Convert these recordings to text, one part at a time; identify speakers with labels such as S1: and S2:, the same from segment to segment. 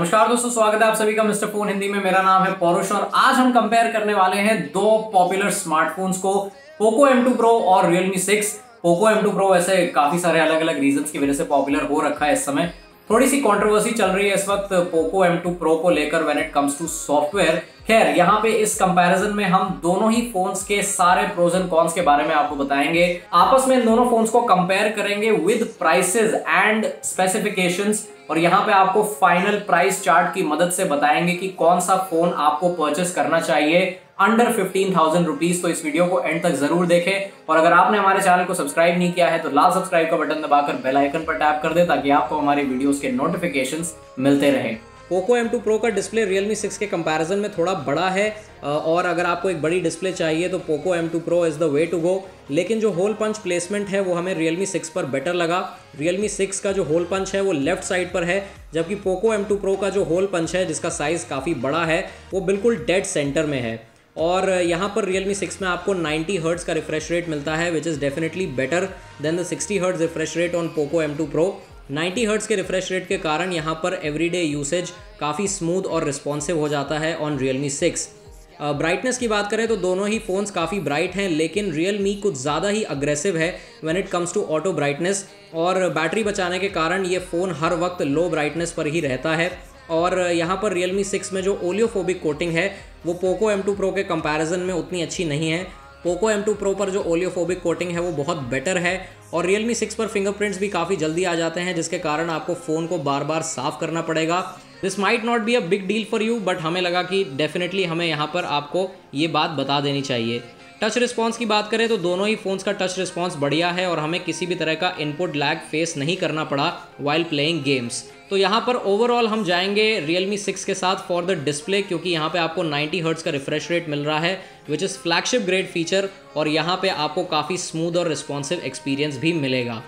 S1: नमस्कार दोस्तों, स्वागत है आप सभी का मिस्टर फोन हिंदी में। मेरा नाम है पौरुष और आज हम कंपेयर करने वाले हैं दो पॉपुलर स्मार्टफोन्स को, पोको M2 Pro और Realme 6। पोको M2 Pro वैसे काफी सारे अलग अलग रीजंस की वजह से पॉपुलर हो रखा है। इस समय थोड़ी सी कंट्रोवर्सी चल रही है इस वक्त पोको M2 Pro को लेकर when it comes to software. खैर, यहाँ पे इस कंपैरिजन में हम दोनों ही फोन्स के सारे प्रोज एंड कॉन्स के बारे में आपको बताएंगे। आपस में इन दोनों फोन्स को कंपेयर करेंगे विद प्राइसेस एंड स्पेसिफिकेशंस, और यहाँ पे आपको फाइनल प्राइस चार्ट की मदद से बताएंगे कि कौन सा फोन आपको परचेस करना चाहिए अंडर 15,000 रुपीज। तो इस वीडियो को एंड तक जरूर देखें, और अगर आपने हमारे चैनल को सब्सक्राइब नहीं किया है तो लाल सब्सक्राइब का बटन दबाकर बेल आइकन पर टैप कर दे ताकि आपको हमारे वीडियोस के नोटिफिकेशंस मिलते रहे। पोको M2 Pro का डिस्प्ले Realme 6 के कंपैरिजन में थोड़ा बड़ा है, और अगर आपको एक बड़ी डिस्प्ले चाहिए तो Poco M2 Pro is the way to go. लेकिन जो होल पंच प्लेसमेंट है वो हमें Realme 6 पर बेटर लगा। Realme 6 का जो होल पंच है वो लेफ्ट साइड पर है, जबकि पोको M2 Pro का जो होल पंच है, जिसका साइज़ काफ़ी बड़ा है, वो बिल्कुल डेड सेंटर में है। और यहाँ पर Realme 6 में आपको 90 हर्ट्ज़ का रिफ्रेश रेट मिलता है, which is definitely better than the 60 hertz refresh rate on Poco M2 Pro। 90 hertz के रिफ्रेश रेट के कारण यहाँ पर एवरीडे यूसेज काफ़ी स्मूथ और रिस्पॉन्सिव हो जाता है ऑन Realme 6। ब्राइटनेस की बात करें तो दोनों ही फ़ोन्स काफ़ी ब्राइट हैं, लेकिन Realme कुछ ज़्यादा ही अग्रेसिव है when it comes to auto brightness, और बैटरी बचाने के कारण ये फ़ोन हर वक्त लो ब्राइटनेस पर ही रहता है। और यहाँ पर Realme 6 में जो ओलियोफोबिक कोटिंग है वो पोको M2 Pro के कंपैरिजन में उतनी अच्छी नहीं है। पोको M2 Pro पर जो ओलियोफोबिक कोटिंग है वो बहुत बेटर है, और Realme 6 पर फिंगरप्रिंट्स भी काफ़ी जल्दी आ जाते हैं, जिसके कारण आपको फ़ोन को बार बार साफ़ करना पड़ेगा। This might not be a big deal for you, but हमें लगा कि डेफिनेटली हमें यहाँ पर आपको ये बात बता देनी चाहिए। टच रिस्पॉन्स की बात करें तो दोनों ही फ़ोन्स का टच रिस्पॉन्स बढ़िया है, और हमें किसी भी तरह का इनपुट लैग फेस नहीं करना पड़ा वाइल प्लेइंग गेम्स। तो यहाँ पर ओवरऑल हम जाएंगे Realme 6 के साथ फॉर द डिस्प्ले, क्योंकि यहाँ पे आपको 90 हर्ट्ज़ का रिफ्रेश रेट मिल रहा है, which is flagship grade feature, और यहाँ पे आपको काफ़ी स्मूथ और रिस्पॉन्सिव एक्सपीरियंस भी मिलेगा।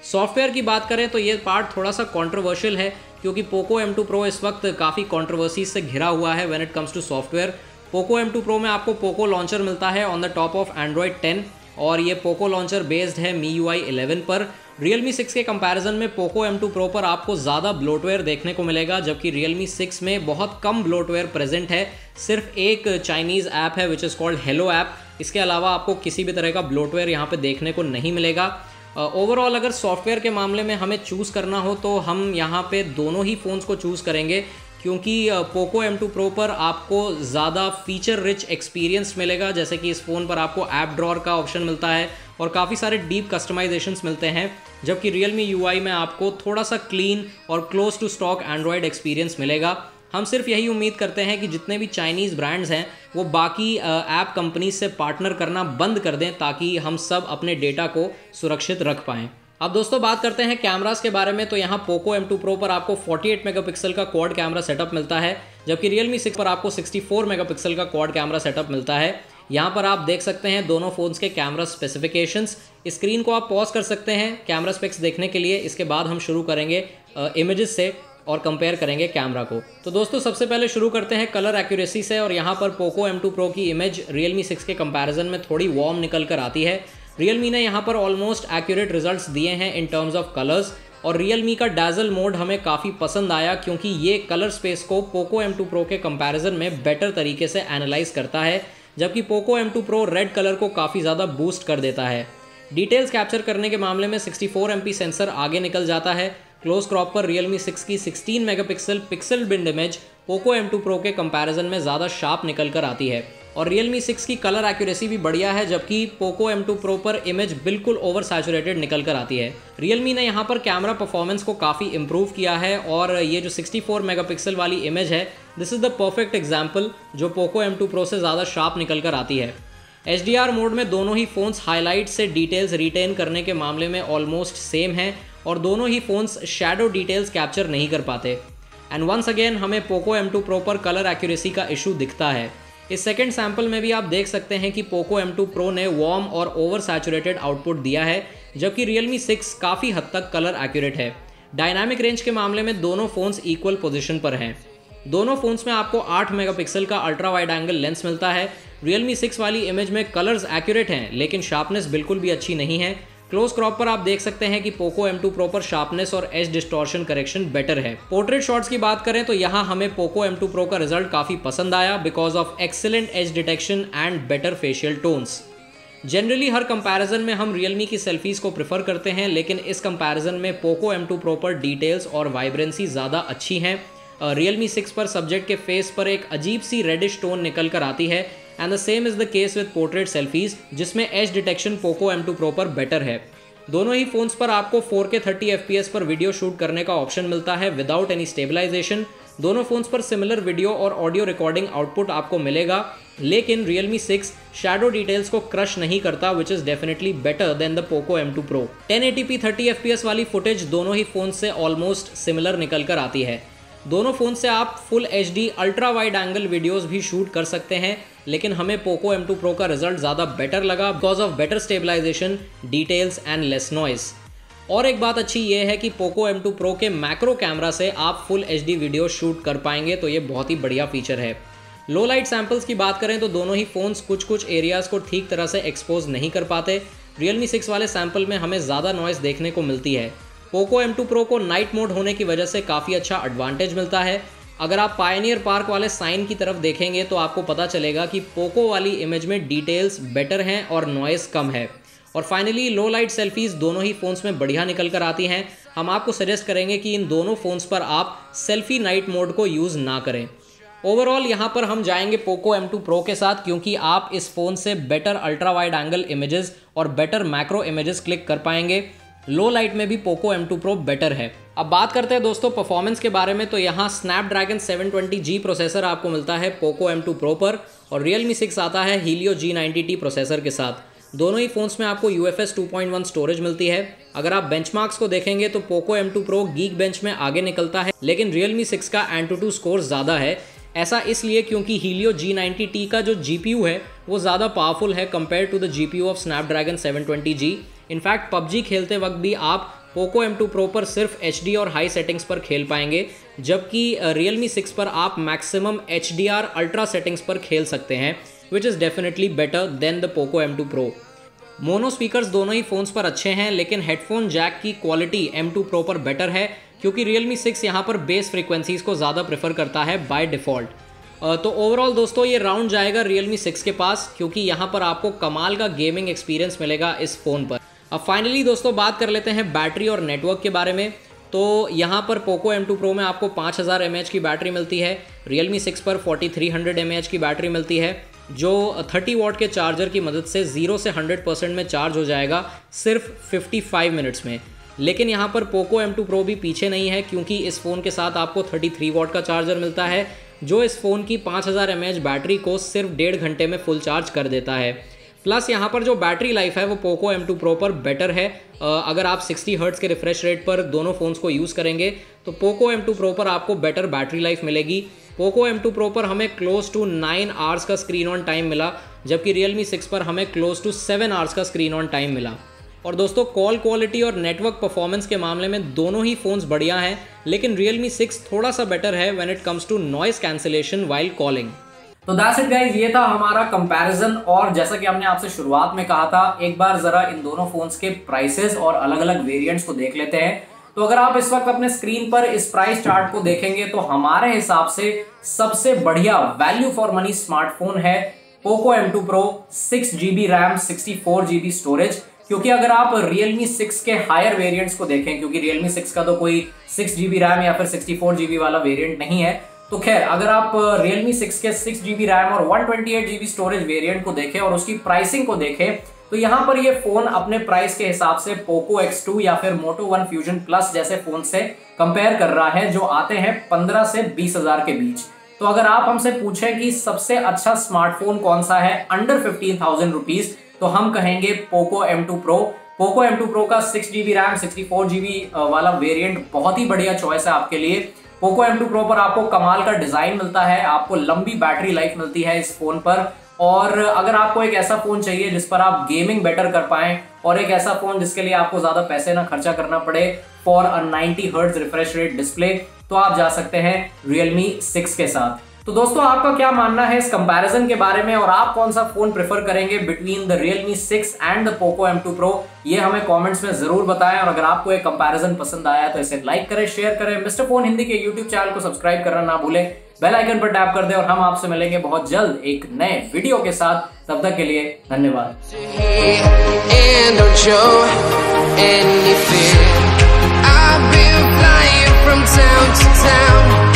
S1: सॉफ्टवेयर की बात करें तो ये पार्ट थोड़ा सा कॉन्ट्रोवर्शियल है, क्योंकि पोको M2 Pro इस वक्त काफ़ी कॉन्ट्रोवर्सीज से घिरा हुआ है when it comes to software. Poco M2 Pro में आपको पोको लॉन्चर मिलता है on the top of Android 10, और ये पोको लॉन्चर बेस्ड है MIUI 11 पर। Realme 6 के कंपैरिजन में पोको M2 Pro पर आपको ज़्यादा ब्लोटवेयर देखने को मिलेगा, जबकि Realme 6 में बहुत कम ब्लोटवेयर प्रेजेंट है। सिर्फ एक चाइनीज़ ऐप है which is called hello app, इसके अलावा आपको किसी भी तरह का ब्लोटवेयर यहाँ पे देखने को नहीं मिलेगा। ओवरऑल अगर सॉफ्टवेयर के मामले में हमें चूज़ करना हो तो हम यहाँ पे दोनों ही फ़ोन्स को चूज़ करेंगे, क्योंकि पोको M2 Pro पर आपको ज़्यादा फीचर रिच एक्सपीरियंस मिलेगा। जैसे कि इस फ़ोन पर आपको ऐप ड्रॉअर का ऑप्शन मिलता है और काफ़ी सारे डीप कस्टमाइजेशंस मिलते हैं, जबकि Realme UI में आपको थोड़ा सा क्लीन और close to stock Android experience मिलेगा। हम सिर्फ यही उम्मीद करते हैं कि जितने भी चाइनीज़ ब्रांड्स हैं वो बाकी ऐप कंपनीज से पार्टनर करना बंद कर दें, ताकि हम सब अपने डेटा को सुरक्षित रख पाएँ। अब दोस्तों बात करते हैं कैमरास के बारे में। तो यहाँ पोको M2 Pro पर आपको 48 मेगापिक्सल का क्वाड कैमरा सेटअप मिलता है, जबकि Realme 6 पर आपको 64 मेगापिक्सल का क्वाड कैमरा सेटअप मिलता है। यहाँ पर आप देख सकते हैं दोनों फ़ोन्स के कैमरा स्पेसिफिकेशंस। स्क्रीन को आप पॉज कर सकते हैं कैमरा स्पेक्स देखने के लिए। इसके बाद हम शुरू करेंगे इमेजेस से और कंपेयर करेंगे कैमरा को। तो दोस्तों सबसे पहले शुरू करते हैं कलर एक्यूरेसी से, और यहाँ पर पोको M2 Pro की इमेज Realme 6 के कंपैरिजन में थोड़ी वार्म निकल कर आती है। Realme ने यहाँ पर ऑलमोस्ट एक्यूरेट रिजल्ट्स दिए हैं इन टर्म्स ऑफ कलर्स, और Realme का डैजल मोड हमें काफ़ी पसंद आया, क्योंकि ये कलर स्पेस को पोको M2 Pro के कंपैरिजन में बेटर तरीके से एनालाइज करता है, जबकि Poco M2 Pro red colour को काफ़ी ज़्यादा बूस्ट कर देता है। डिटेल्स कैप्चर करने के मामले में 64 MP सेंसर आगे निकल जाता है। क्लोज क्रॉप पर Realme 6 की 16 megapixel pixel bind image Poco M2 Pro के कंपैरिजन में ज़्यादा शार्प निकल कर आती है, और Realme 6 की कलर एक्यूरेसी भी बढ़िया है, जबकि पोको M2 Pro पर इमेज बिल्कुल ओवर सैचुरेटेड निकल कर आती है। Realme ने यहाँ पर कैमरा परफॉर्मेंस को काफ़ी इंप्रूव किया है, और ये जो 64 मेगापिक्सल वाली इमेज है, this is the perfect example जो पोको M2 Pro से ज़्यादा शार्प निकल कर आती है। HDR मोड में दोनों ही फ़ोन्स हाईलाइट से डिटेल्स रिटेन करने के मामले में ऑलमोस्ट सेम है, और दोनों ही फ़ोन्स शैडो डिटेल्स कैप्चर नहीं कर पाते। एंड वंस अगेन हमें पोको M2 Pro पर कलर एक्यूरेसी का इशू दिखता है। इस सेकंड सैंपल में भी आप देख सकते हैं कि पोको M2 Pro ने वार्म और ओवर सैचुरेटेड आउटपुट दिया है, जबकि Realme 6 काफ़ी हद तक कलर एक्यूरेट है। डायनामिक रेंज के मामले में दोनों फ़ोन्स इक्वल पोजीशन पर हैं। दोनों फ़ोन्स में आपको 8 मेगापिक्सल का अल्ट्रा वाइड एंगल लेंस मिलता है। Realme 6 वाली इमेज में कलर्स एक्यूरेट हैं, लेकिन शार्पनेस बिल्कुल भी अच्छी नहीं है। क्लोज क्रॉप पर आप देख सकते हैं कि पोको M2 Pro पर शार्पनेस और एज डिस्टॉर्शन करेक्शन बेटर है। पोर्ट्रेट शॉट्स की बात करें तो यहाँ हमें पोको M2 Pro का रिजल्ट काफ़ी पसंद आया because of excellent edge detection and better facial tones. Generally हर कंपैरिजन में हम Realme की सेल्फीज़ को प्रेफर करते हैं, लेकिन इस कंपैरिजन में पोको M2 Pro पर डिटेल्स और वाइब्रेंसी ज़्यादा अच्छी हैं। Realme 6 पर सब्जेक्ट के फेस पर एक अजीब सी रेडिश टोन निकल कर आती है and the same is the case with portrait selfies, जिसमें edge detection Poco M2 Pro पर बेटर है। दोनों ही फ़ोन्स पर आपको 4K 30 FPS पर वीडियो शूट करने का ऑप्शन मिलता है विदाउट एनी स्टेबलाइजेशन। दोनों फ़ोन्स पर सिमिलर वीडियो और ऑडियो रिकॉर्डिंग आउटपुट आपको मिलेगा, लेकिन Realme 6 शैडो डिटेल्स को क्रश नहीं करता, which is definitely better than the Poco M2 Pro। 1080p 30 FPS वाली फुटेज दोनों ही फ़ोन से ऑलमोस्ट सिमिलर निकल कर आती है। दोनों फ़ोन से आप full HD ultra wide angle videos भी शूट कर सकते हैं, लेकिन हमें पोको M2 Pro का रिजल्ट ज़्यादा बेटर लगा because of better stabilization, details and less noise. और एक बात अच्छी ये है कि पोको M2 Pro के मैक्रो कैमरा से आप फुल HD वीडियो शूट कर पाएंगे, तो ये बहुत ही बढ़िया फीचर है। लो लाइट सैम्पल्स की बात करें तो दोनों ही फ़ोन्स कुछ एरियाज़ को ठीक तरह से एक्सपोज नहीं कर पाते। Realme 6 वाले सैम्पल में हमें ज़्यादा नॉइस देखने को मिलती है। पोको M2 Pro को नाइट मोड होने की वजह से काफ़ी अच्छा एडवांटेज मिलता है। अगर आप पायनियर पार्क वाले साइन की तरफ देखेंगे तो आपको पता चलेगा कि पोको वाली इमेज में डिटेल्स बेटर हैं और नॉइस कम है। और फाइनली लो लाइट सेल्फीज़ दोनों ही फ़ोन्स में बढ़िया निकल कर आती हैं। हम आपको सजेस्ट करेंगे कि इन दोनों फ़ोन्स पर आप सेल्फी नाइट मोड को यूज़ ना करें। ओवरऑल यहाँ पर हम जाएंगे पोको M2 Pro के साथ, क्योंकि आप इस फ़ोन से better ultra wide angle images और बेटर मैक्रो इमेजेस क्लिक कर पाएंगे। लो लाइट में भी पोको M2 Pro बेटर है। अब बात करते हैं दोस्तों परफॉर्मेंस के बारे में, तो यहाँ Snapdragon 720G प्रोसेसर आपको मिलता है पोको M2 Pro पर, और Realme 6 आता है Helio G90T प्रोसेसर के साथ। दोनों ही फ़ोन्स में आपको UFS 2.1 स्टोरेज मिलती है। अगर आप बेंचमार्क्स को देखेंगे तो Poco M2 Pro geek bench में आगे निकलता है, लेकिन Realme 6 का Antutu स्कोर ज़्यादा है। ऐसा इसलिए क्योंकि Helio G90T का जो GPU है वो ज़्यादा पावरफुल है compare to the GPU of Snapdragon 720G। In fact PUBG खेलते वक्त भी आप पोको M2 Pro पर सिर्फ HD और हाई सेटिंग्स पर खेल पाएंगे, जबकि Realme 6 पर आप मैक्सिमम HDR अल्ट्रा सेटिंग्स पर खेल सकते हैं, which is definitely better than the Poco M2 Pro। Mono speakers दोनों ही फ़ोन्स पर अच्छे हैं, लेकिन हेडफोन जैक की क्वालिटी M2 Pro पर बेटर है, क्योंकि Realme 6 यहाँ पर बेस फ्रीक्वेंसीज़ को ज़्यादा प्रेफर करता है बाय डिफ़ॉल्ट। तो ओवरऑल दोस्तों ये राउंड जाएगा Realme 6 के पास, क्योंकि यहाँ पर आपको कमाल का गेमिंग एक्सपीरियंस मिलेगा इस फ़ोन पर। अब फाइनली दोस्तों बात कर लेते हैं बैटरी और नेटवर्क के बारे में। तो यहाँ पर पोको M2 Pro में आपको 5000 mAh की बैटरी मिलती है, Realme 6 पर 4300 mAh की बैटरी मिलती है, जो 30 वाट के चार्जर की मदद से 0 से 100% में चार्ज हो जाएगा सिर्फ 55 मिनट्स में। लेकिन यहाँ पर पोको M2 Pro भी पीछे नहीं है, क्योंकि इस फ़ोन के साथ आपको 33 वाट का चार्जर मिलता है, जो इस फ़ोन की 5000 mAh बैटरी को सिर्फ 1.5 घंटे में फुल चार्ज कर देता है। प्लस यहाँ पर जो बैटरी लाइफ है वो पोको M2 Pro पर बेटर है। अगर आप 60 हर्ट्ज़ के रिफ्रेश रेट पर दोनों फ़ोन्स को यूज़ करेंगे तो पोको M2 Pro पर आपको बेटर बैटरी लाइफ मिलेगी। पोको M2 Pro पर हमें क्लोज टू 9 आवर्स का स्क्रीन ऑन टाइम मिला, जबकि Realme 6 पर हमें क्लोज टू 7 आवर्स का स्क्रीन ऑन टाइम मिला। और दोस्तों कॉल क्वालिटी और नेटवर्क परफॉर्मेंस के मामले में दोनों ही फ़ोन्स बढ़िया हैं, लेकिन Realme 6 थोड़ा सा बेटर है when it comes to noise cancellation while calling. तो दैट्स इट गाइस, ये था हमारा कंपैरिजन। और जैसा कि हमने आपसे शुरुआत में कहा था, एक बार जरा इन दोनों फोन्स के प्राइसेस और अलग अलग वेरिएंट्स को देख लेते हैं। तो अगर आप इस वक्त अपने स्क्रीन पर इस प्राइस चार्ट को देखेंगे तो हमारे हिसाब से सबसे बढ़िया वैल्यू फॉर मनी स्मार्टफोन है Poco M2 Pro 6GB RAM 64GB storage. क्योंकि अगर आप Realme 6 के हायर वेरिएंट्स को देखें, क्योंकि Realme 6 का तो कोई 6GB रैम या फिर 64GB वाला वेरिएंट नहीं है, तो खैर अगर आप Realme 6 के 6GB रैम और 128GB स्टोरेज वेरिएंट को देखें और उसकी प्राइसिंग को देखें, तो यहाँ पर ये फोन अपने प्राइस के हिसाब से Poco X2 या फिर Moto One Fusion Plus जैसे फोन से कंपेयर कर रहा है, जो आते हैं 15 से 20 हजार के बीच। तो अगर आप हमसे पूछें कि सबसे अच्छा स्मार्टफोन कौन सा है अंडर 15,000 रुपीज, तो हम कहेंगे Poco M2 Pro। Poco M2 Pro का 6GB रैम 64GB वाला वेरिएंट बहुत ही बढ़िया चॉइस है आपके लिए। Poco M2 Pro पर आपको कमाल का डिजाइन मिलता है, आपको लंबी बैटरी लाइफ मिलती है इस फोन पर। और अगर आपको एक ऐसा फोन चाहिए जिस पर आप गेमिंग बेटर कर पाएं और एक ऐसा फोन जिसके लिए आपको ज्यादा पैसे ना खर्चा करना पड़े for a 90 hertz refresh rate display, तो आप जा सकते हैं Realme 6 के साथ। तो दोस्तों आपका क्या मानना है इस कंपैरिजन के बारे में, और आप कौन सा फोन प्रेफर करेंगे between the Realme 6 and the Poco M2 Pro, ये हमें कमेंट्स में जरूर बताएं। और अगर आपको एक कंपैरिजन पसंद आया तो इसे लाइक करें, शेयर करें। मिस्टर फोन हिंदी के YouTube चैनल को सब्सक्राइब करना ना भूलें, बेल आइकन पर टैप कर दें, और हम आपसे मिलेंगे बहुत जल्द एक नए वीडियो के साथ। तब तक के लिए धन्यवाद। I've been flying from town to town.